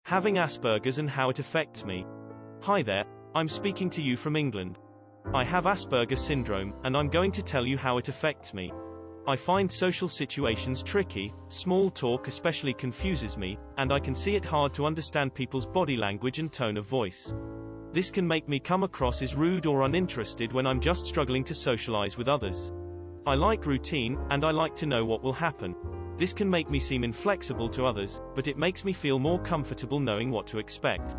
Having Asperger's and how it affects me. Hi there, I'm speaking to you from England. I have Aspergers syndrome, and I'm going to tell you how it affects me. I find social situations tricky, small talk especially confuses me, and I can see it hard to understand people's body language and tone of voice. This can make me come across as rude or uninterested when I'm just struggling to socialize with others. I like routine, and I like to know what will happen. This can make me seem inflexible to others, but it makes me feel more comfortable knowing what to expect.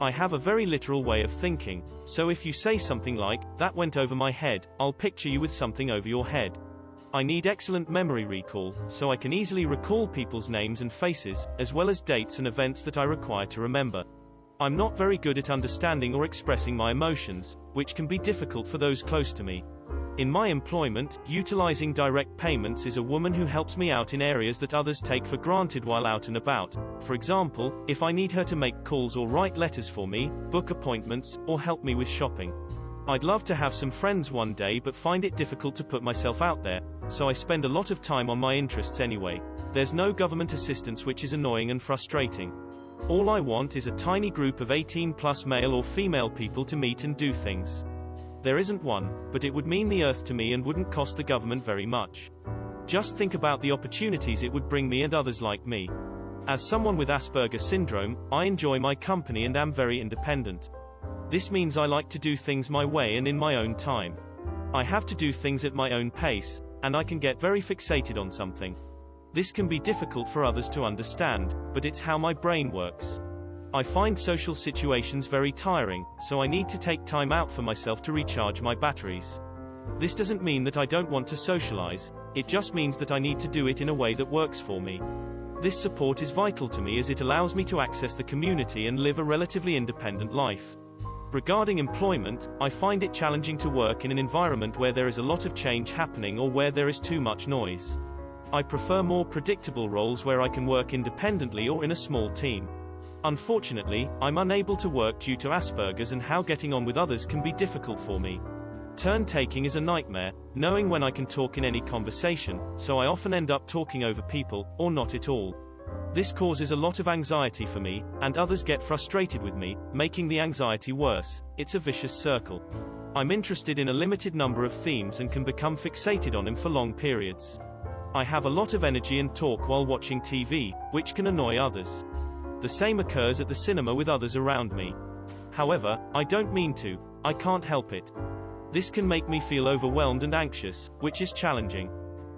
I have a very literal way of thinking, so if you say something like, "That went over my head," I'll picture you with something over your head. I need excellent memory recall, so I can easily recall people's names and faces, as well as dates and events that I require to remember. I'm not very good at understanding or expressing my emotions, which can be difficult for those close to me. In my employment, utilizing direct payments is a woman who helps me out in areas that others take for granted while out and about. For example, if I need her to make calls or write letters for me, book appointments, or help me with shopping. I'd love to have some friends one day but find it difficult to put myself out there, so I spend a lot of time on my interests anyway. There's no government assistance, which is annoying and frustrating. All I want is a tiny group of 18+ male or female people to meet and do things. There isn't one, but it would mean the earth to me and wouldn't cost the government very much. Just think about the opportunities it would bring me and others like me. As someone with Asperger's syndrome, I enjoy my company and am very independent. This means I like to do things my way and in my own time. I have to do things at my own pace, and I can get very fixated on something. This can be difficult for others to understand, but it's how my brain works. I find social situations very tiring, so I need to take time out for myself to recharge my batteries. This doesn't mean that I don't want to socialize, it just means that I need to do it in a way that works for me. This support is vital to me as it allows me to access the community and live a relatively independent life. Regarding employment, I find it challenging to work in an environment where there is a lot of change happening or where there is too much noise. I prefer more predictable roles where I can work independently or in a small team. Unfortunately, I'm unable to work due to Asperger's, and how getting on with others can be difficult for me. Turn-taking is a nightmare, knowing when I can talk in any conversation, so I often end up talking over people, or not at all. This causes a lot of anxiety for me, and others get frustrated with me, making the anxiety worse. It's a vicious circle. I'm interested in a limited number of themes and can become fixated on them for long periods. I have a lot of energy and talk while watching TV, which can annoy others. The same occurs at the cinema with others around me. However, I don't mean to, I can't help it. This can make me feel overwhelmed and anxious, which is challenging.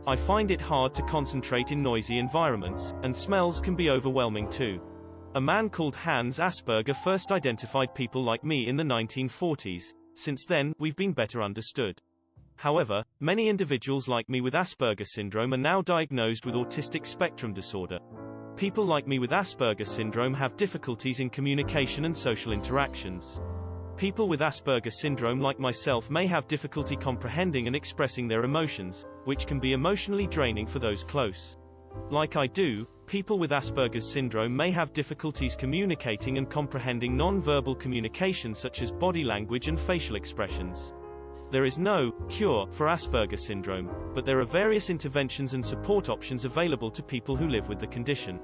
I find it hard to concentrate in noisy environments, and smells can be overwhelming too. A man called Hans Asperger first identified people like me in the 1940s. Since then, we've been better understood. However, many individuals like me with Asperger's syndrome are now diagnosed with autistic spectrum disorder. People like me with Asperger's syndrome have difficulties in communication and social interactions. People with Asperger's syndrome like myself may have difficulty comprehending and expressing their emotions, which can be emotionally draining for those close. Like I do, people with Asperger's syndrome may have difficulties communicating and comprehending non-verbal communication such as body language and facial expressions. There is no cure for Asperger's syndrome, but there are various interventions and support options available to people who live with the condition.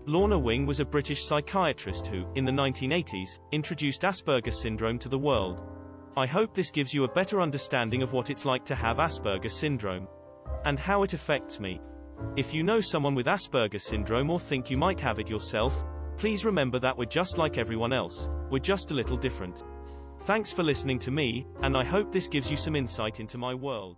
Lorna Wing was a British psychiatrist who, in the 1980s, introduced Asperger's syndrome to the world. I hope this gives you a better understanding of what it's like to have Asperger's syndrome and how it affects me. If you know someone with Asperger's syndrome or think you might have it yourself, please remember that we're just like everyone else, we're just a little different. Thanks for listening to me, and I hope this gives you some insight into my world.